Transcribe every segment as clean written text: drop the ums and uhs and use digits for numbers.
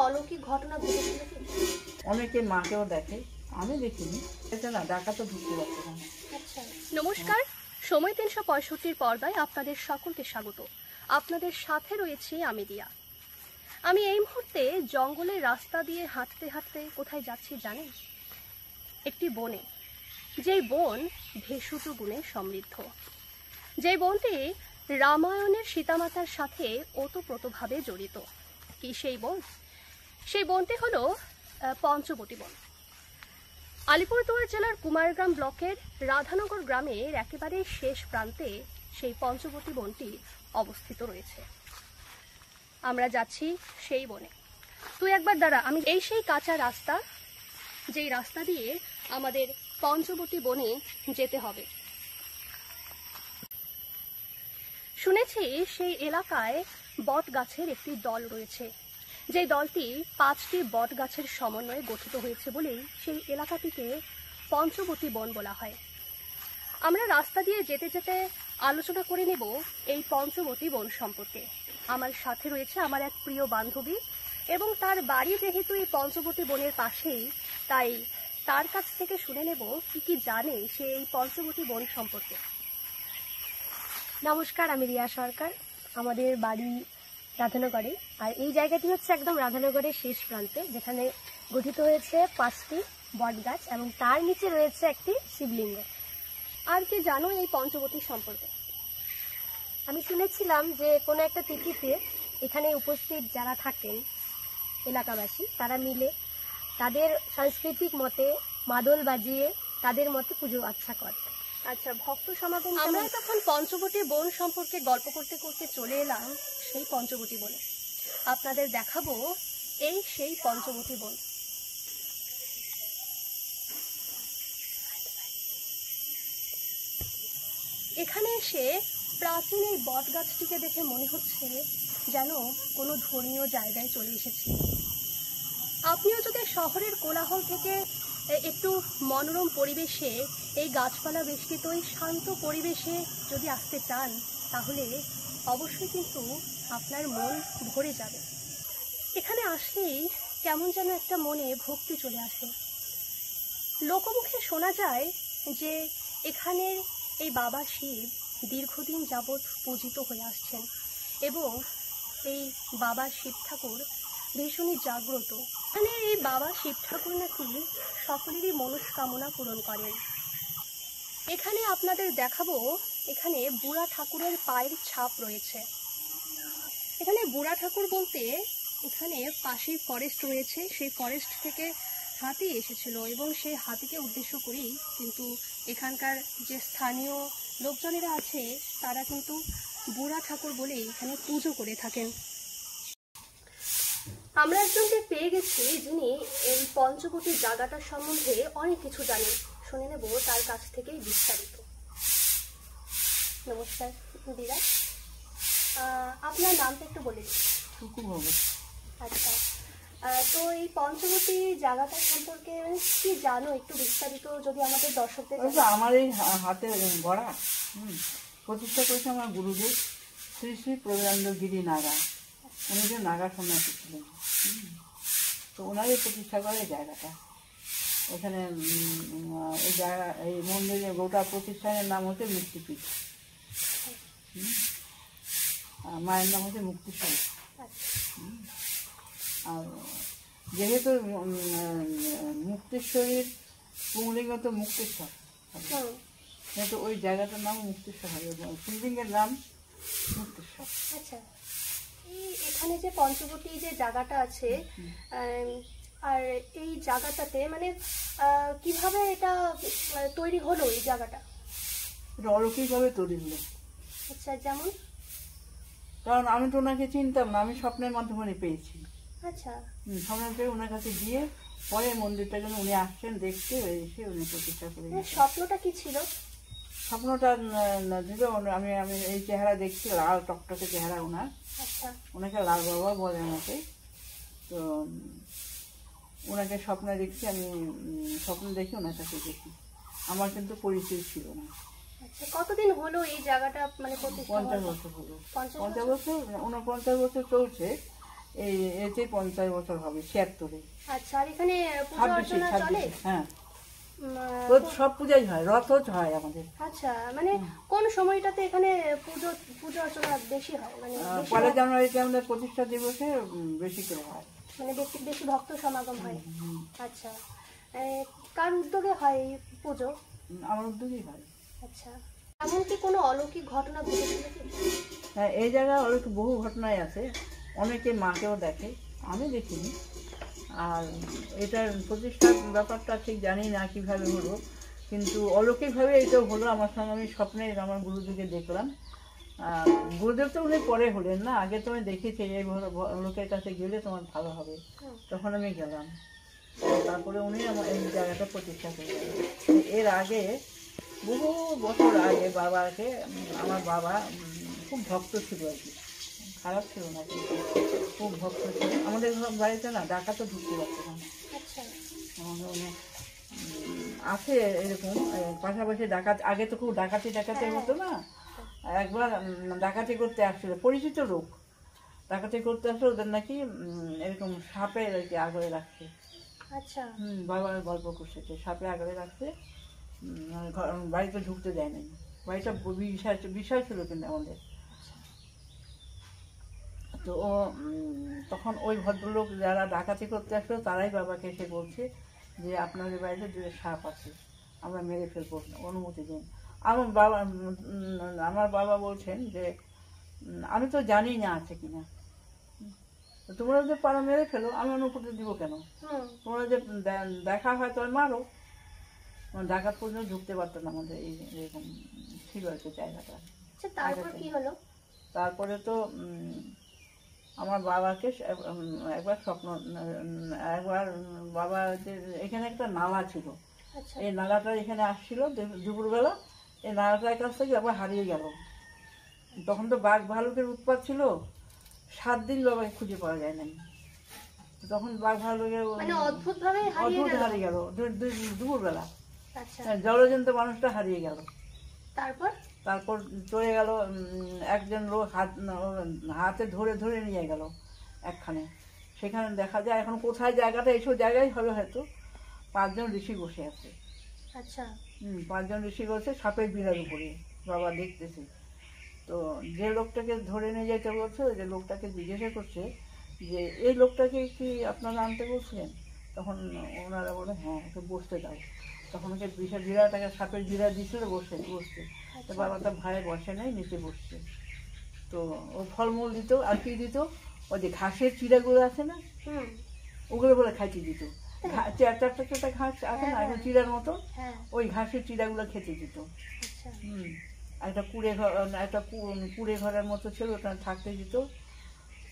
অলৌকিক ঘটনা ঘটেছিল কি? অনেকে মাকেও দেখে, আমি দেখিনি। এটা না, ডাকাতও ঢুকতে পারছে না। আচ্ছা, নমস্কার। সময় 365 পর্দায় আপনাদের সকলকে স্বাগত। আপনাদের সাথে রয়েছি আমি দিয়া। আমি এই মুহূর্তে জঙ্গলের রাস্তা দিয়ে হাঁটতে হাঁটতে কোথায় যাচ্ছি জানেন? একটি বনে, যেই বন ভেষজ গুণে সমৃদ্ধ, যেই বনটি রামায়ণের সীতামাতার সাথে ওতপ্রোতভাবে জড়িত। কি সেই বন? সেই বনটি হলো পঞ্চবটি বন। আলিপুরদুয়ার জেলার কুমারগ্রাম ব্লকের রাধানগর গ্রামের একেবারে শেষ প্রান্তে সেই পঞ্চবটি বনটি অবস্থিত রয়েছে। আমরা যাচ্ছি সেই বনে। তুই একবার দাঁড়া, আমি এই সেই কাঁচা রাস্তা, যেই রাস্তা দিয়ে আমাদের পঞ্চবটি বনে যেতে হবে। শুনেছি সেই এলাকায় বট গাছের একটি দল রয়েছে, যে দলটি 5টি বট গাছের সমন্বয়ে গঠিত হয়েছে বলেই সেই এলাকাটিকে পঞ্চবটি বন বলা হয়। আমরা রাস্তা দিয়ে যেতে যেতে আলোচনা করে নেব এই পঞ্চবটি বন সম্পর্কে। আমার সাথে রয়েছে আমার এক প্রিয় বান্ধবী, এবং তার বাড়ি যেহেতু এই পঞ্চবটি বনের পাশেই, তাই তার কাছ থেকে শুনে নেব কি কি জানে সে এই পঞ্চবটি বন সম্পর্কে। নমস্কার, আমি রিয়া সরকার। আমাদের বাড়ি রাধানগরে, আর এই জায়গাটি হচ্ছে একদম রাধানগরের শেষ প্রান্তে, যেখানে গঠিত হয়েছে 5টি বট গাছ এবং তার নিচে রয়েছে একটি শিবলিঙ্গ। আর কি জানো এই পঞ্চবটি সম্পর্কে? আমি শুনেছিলাম যে কোনো একটা তিথিতে এখানে উপস্থিত যারা থাকেন এলাকাবাসী, তারা মিলে তাদের সাংস্কৃতিক মতে মাদল বাজিয়ে তাদের মতে পুজো আচ্ছা করে। আচ্ছা, ভক্ত সমাগম। আমরা তখন পঞ্চবটি বন সম্পর্কে গল্প করতে করতে চলে এলাম সেই পঞ্চবটি বনে। আপনাদের দেখাবো এই সেই পঞ্চবটি বন। এখানে এসে প্রাচীন এই বট গাছটিকে দেখে মনে হচ্ছে যেন কোনো ধর্মীয় জায়গায় চলে এসেছি। আপনিও যদি শহরের কোলাহল থেকে একটু মনোরম পরিবেশে, এই গাছপালা বেষ্টিত এই শান্ত পরিবেশে যদি আসতে চান, তাহলে অবশ্যই কিন্তু আপনার মন ভরে যাবে। এখানে আসলেই কেমন যেন একটা মনে ভক্তি চলে আসে। লোকমুখে শোনা যায় যে এখানের এই বাবা শিব দীর্ঘদিন যাবৎ পূজিত হয়ে আসছেন, এবং এই বাবা শিব ঠাকুর ভীষণই জাগ্রত। এখানে এই বাবা শিব ঠাকুর নাকি সকলেরই মনস্কামনা পূরণ করেন। এখানে আপনাদের দেখাবো, এখানে বুড়া ঠাকুরের পায়ের ছাপ রয়েছে। এখানে বুড়া ঠাকুর বলতে এখানে পাশেই ফরেস্ট রয়েছে, সেই ফরেস্ট থেকে হাতি এসেছিল, এবং সেই হাতিকে উদ্দেশ্য করেই কিন্তু এখানকার যে স্থানীয় লোকজনেরা আছে তারা কিন্তু বুড়া ঠাকুর বলে এখানে পুজো করে থাকেন। আমরা একজনকে পেয়ে গেছি যিনি এই পঞ্চবটি জায়গাটার সম্বন্ধে অনেক কিছু জানেন। শুনে নেব তার কাছ থেকেই বিস্তারিত। নমস্কার দিদা, আপনার নামটা একটু বলে দিন। আচ্ছা, তো এই পঞ্চবটি জায়গাটা সম্পর্কে কি জানো একটু বিস্তারিত যদি আমাদের দর্শকদের? আমার এই হাতে গড়া প্রতিষ্ঠা করেছে আমার গুরুদেব শ্রী শ্রী প্রবীরেন্দ্র গিরি নাগা। উনি যে নাগা সন্ন্যাসী ছিলেন, তো ওনারই প্রতিষ্ঠা করে এই জায়গাটা। এখানে এই জায়গা, এই মন্দিরের গোটা প্রতিষ্ঠানের নাম হচ্ছে মুক্তিপীঠ। মায়ের নাম হচ্ছে মুক্তিশ্বরী। আর যেহেতু মুক্তিশ্বরীর পুংলিঙ্গ তো মুক্তিশ্বর, যেহেতু ওই জায়গাটার নাম মুক্তিশ্বর হবে, শিবলিঙ্গের নাম মুক্তিশ্বর। আচ্ছা, এখানে যে পঞ্চবটি যে জায়গাটা আছে, আর এই জায়গাটাতে মানে কিভাবে এটা তৈরি হলো এই জায়গাটা? এটা অলৌকিকভাবে তৈরি হলো। আচ্ছা, যেমন? কারণ আমি তো ওনাকে চিনতাম না, আমি স্বপ্নের মাধ্যমে পেয়েছি। আচ্ছা, স্বপ্নের পেয়ে ওনার কাছে গিয়ে পরে মন্দিরটা যেন উনি আসছেন দেখতে, এসে উনি প্রতিষ্ঠা করে। স্বপ্নটা কি ছিল? স্বপ্নটা ছিল আমি আমি এই চেহারা দেখছি, লাল টকটকে চেহারা ওনার। আচ্ছা, ওনাকে লাল বাবা বলে আমাকে। তো ওনাকে স্বপ্নে দেখছি, আমি স্বপ্ন দেখি ওনার কাছে দেখি। আমার কিন্তু পরিচয় ছিল না। আচ্ছা, কতদিন হলো এই জায়গাটা মানে 50 বছর হলো। 50 বছর 49 বছর চলছে। এতে 50 বছর হবে, 76-এ। আচ্ছা, আর এখানে পূজা অর্চনা চলে? হ্যাঁ, উম, সব পূজাই হয়, রথও হয় আমাদের। আচ্ছা, মানে কোন সময়টাতে এখানে পুজো অর্চনা বেশি হয়, মানে বেশি 1 জানুয়ারিতে আমাদের প্রতিষ্ঠা দিবসে বেশি করে হয়, মানে বেশি বেশি ভক্ত সমাগম হয়? আচ্ছা, কার উদ্যোগে হয় এই পুজো? আমার উদ্যোগই হয়। আচ্ছা, এমন কি কোনো অলৌকিক ঘটনা ঘটেছিল কি? হ্যাঁ, এই জায়গায় অনেক বহু ঘটনাই আছে, অনেকে মাকেও দেখে, আমি দেখিনি। আর এটার প্রতিষ্ঠার ব্যাপারটা ঠিক জানি না কীভাবে হলো, কিন্তু অলৌকিকভাবে এটাও হলো আমার সঙ্গে। আমি স্বপ্নে আমার গুরুদেবকে দেখলাম। গুরুদেব তো উনি পরে হলেন না, আগে তো আমি দেখেছি এই লোকের কাছে গেলে তোমার ভালো হবে, তখন আমি গেলাম। তারপরে উনি আমার এই জায়গাটা প্রতিষ্ঠা করে গেলেন। এর আগে বহু বছর আগে বাবাকে, আমার বাবা খুব ভক্ত ছিল আর কি, খারাপ ছিল না, কিন্তু খুব ভক্ত ছিল। আমাদের বাড়িতে না ডাকাতও ঢুকতে পারতো না। আচ্ছা, আছে এরকম পাশাপাশি ডাকাত, আগে তো খুব ডাকাতি হতো না। একবার ডাকাতি করতে আসছিল, পরিচিত লোক ডাকাতি করতে আসলে ওদের নাকি এরকম সাপে আর কি আগলে রাখছে। আচ্ছা, বাবার গল্প করছে যে সাপে আগলে রাখছে, বাড়িতে ঢুকতে দেয় নাই। বাড়িটা বিশাল ছিল কিন্তু আমাদের। তো তখন ওই ভদ্রলোক যারা ডাকাতি করতে আসলো তারাই বাবাকে এসে বলছে যে আপনাদের বাড়িতে 2 সাপ আছে, আমরা মেরে ফেলবো, অনুমতি দিন। আমার বাবা বলছেন যে আমি তো জানি না আছে কিনা, তোমরা যদি পারো মেরে ফেলো, আমি অনুমতি দিব কেন? তোমরা যে দেখা হয় তো মারো। ডাকাত পর্যন্ত ঢুকতে পারতো না আমাদের এরকম ছিল আর কি জায়গাটা। তারপর কি হলো? তারপরে তো আমার বাবাকে একবার বাবা যে এখানে একটা নালা ছিল, এই নালাটা এখানে আসছিল দুপুরবেলা, এই নালাটার কাছ থেকে আবার হারিয়ে গেল। তখন তো বাঘ ভালুকের উৎপাত ছিল, 7 দিন বাবাকে খুঁজে পাওয়া যায় নাই। তখন বাঘ ভালুকের অদ্ভুত হারিয়ে গেল দুপুরবেলা, জলজন্ত মানুষটা হারিয়ে গেল। তারপর চলে গেল, একজন লোক হাতে ধরে ধরে নিয়ে গেল একখানে, সেখানে দেখা যায় এখন কোথায় জায়গাটা, এইসব জায়গায় হবে হয়তো, 5 জন ঋষি বসে আছে। আচ্ছা, 5 জন ঋষি বসে সাপের বিড়ার উপরে, বাবা দেখতেছে। তো যে লোকটাকে ধরে নিয়ে যেতে বলছে, যে লোকটাকে জিজ্ঞাসা করছে যে এই লোকটাকে কি আপনারা আনতে বলছিলেন? তখন ওনারা বলে হ্যাঁ, ওকে বসতে দাও। তখন ওকে বিড়াটাকে সাপের বিড়া দিয়েছিল বসতে। তো বাবা তার ভাই বসে নাই, নিচে বসছে। তো ও ফলমূল দিত, আর কি দিত, ওই যে ঘাসের চিড়াগুলো আছে না, ওগুলো বলে খাইতে দিত। 4-4টা ঘাস আছে না এখন চিড়ার মতো, ওই ঘাসের চিড়াগুলো খেতে দিত। একটা কুড়ে ঘরের মতো ছিল, ওখানে থাকতে দিত।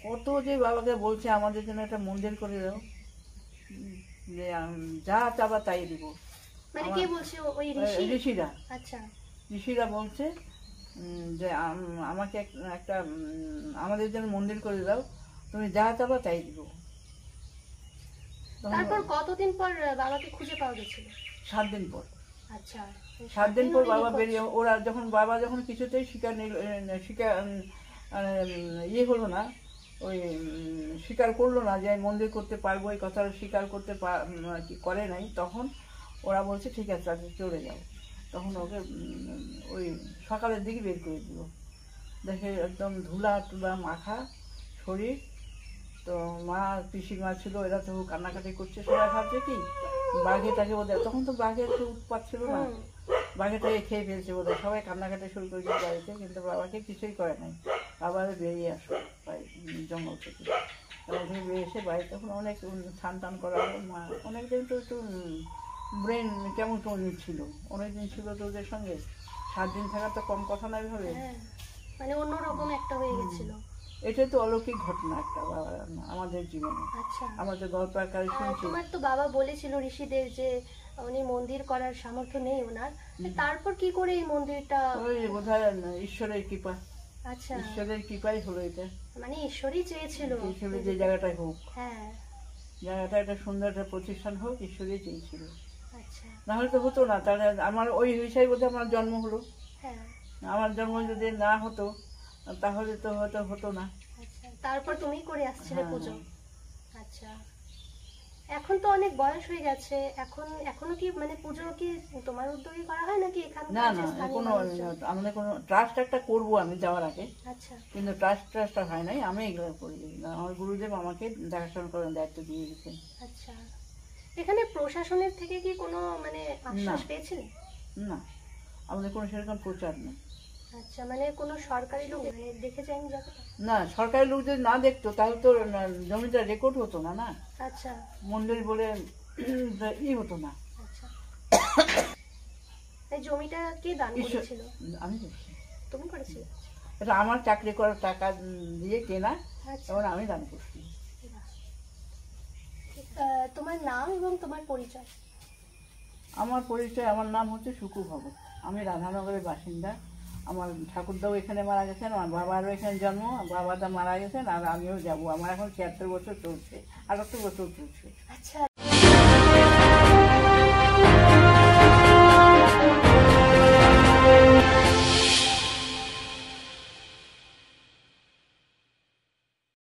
কত যে বাবাকে বলছে আমাদের জন্য একটা মন্দির করে দাও, যে যা চাবা তাই দিব। ঋষিরা বলছে যে আমাকে একটা আমাদের জন্য মন্দির করে দাও, তুমি যা চাবা তাই দিব। তারপর কতদিন পর বাবাকে খুঁজে পাওয়া গেছিল? 7 দিন পর। আচ্ছা, 7 দিন পর বাবা বেরিয়ে, বাবা যখন কিছুতেই ইয়ে হলো না, ওই স্বীকার করলো না যে মন্দির করতে পারবো, এই কথাটা স্বীকার করতে করে নাই, তখন ওরা বলছে ঠিক আছে আজকে চলে যাও। তখন ওকে ওই সকালের দিকে বের করে দিল, দেখে একদম ধুলা টুলা মাখা শরীর। তো মা পিসিমা ছিল, এরা তো কান্নাকাটি করছে, সবাই ভাবছে কি বাঘেটাকে বোধহয়, তখন তো বাঘের তো উৎপাত ছিল না, বাঘেটাকে খেয়ে ফেলছে বোধহয়, সবাই কান্নাকাটি শুরু করেছে বাড়িতে, কিন্তু বাবাকে কিছুই করে নাই। আবার বেরিয়ে আসো জঙ্গল থেকে, জঙ্গল থেকে বেরিয়ে এসে বাড়ি, তখন অনেক স্নান টান করা হলো। মা অনেকদিন তো একটু ব্রেন কেমন ছিল, অনেকদিন ছিল তো ওদের সঙ্গে, 7 দিন থাকা তো কম কথা নয় ভাবে, মানে অন্যরকম একটা হয়ে গেছিল। এটা তো অলৌকিক ঘটনা একটা আমাদের জীবনে। আচ্ছা, আমাদের গল্প আকারে শুনছি। তোমার তো বাবা বলেছিল ঋষিদের যে উনি মন্দির করার সামর্থ্য নেই ওনার, তারপর কি করে এই মন্দিরটা? ওই বোধহয় ঈশ্বরের কৃপা। আচ্ছা, ঈশ্বরের কৃপাই হলো এটা, মানে ঈশ্বরই চেয়েছিল যে জায়গাটাই হোক, হ্যাঁ জায়গাটা একটা সুন্দর একটা প্রতিষ্ঠান হোক, ঈশ্বরই চেয়েছিল। আচ্ছা, না হলে তো হতো না। তাহলে আমার ওই হিসাবে বোধহয় আমার জন্ম হলো। হ্যাঁ, আমার জন্ম যদি না হতো তাহলে তো হয়তো হতো না। তারপর তুমিই করে আসছিলে হ্যাঁ, পুজো। আচ্ছা, এখন তো অনেক বয়স হয়ে গেছে, এখনো কি মানে পুজো কি তোমার উদ্যোগে করা হয় নাকি না এখানকার না যে স্থানীয় কোনো মানুষজন? আমাদের কোনো ট্রাস্ট একটা করবো আমি যাওয়ার আগে, আচ্ছা কিন্তু ট্রাস্টটা হয় নাই, আমি এগুলো করি না। আমার গুরুদেব আমাকে দেখাশোনা করার দায়িত্ব দিয়ে গেছেন। আচ্ছা, এখানে প্রশাসনের থেকে কি কোনো মানে আশ্বাস না। পেয়েছিলেন? না, আমাদের কোনো সেরকম প্রচার নেই। আচ্ছা, মানে কোনো সরকারি লোক মানে দেখে যায়নি জায়গাটা? না, সরকারি লোক যদি না দেখতো তাহলে তো জমিটা রেকর্ড হতো না, না আচ্ছা মন্দির বলে হতো না। আচ্ছা, এই জমিটা কে দান ঈশ্বর, করেছিল? আমি দেখছি তুমি করেছিলে? এটা আমার চাকরি করার টাকা দিয়ে কেনা, আচ্ছা, এবং আমি দান করছি। তোমার নাম এবং তোমার পরিচয়? আমার পরিচয়, আমার নাম হচ্ছে সুকু ভগত, আমি রাধানগরের বাসিন্দা। আমার ঠাকুরদাও এখানে মারা গেছেন, আমার বাবারও এখানে জন্ম, বাবাটা মারা গেছেন, আর আমিও যাব। আমার এখন ৭৬ বছর চলছে, ৭৮ বছর চলছে। আচ্ছা।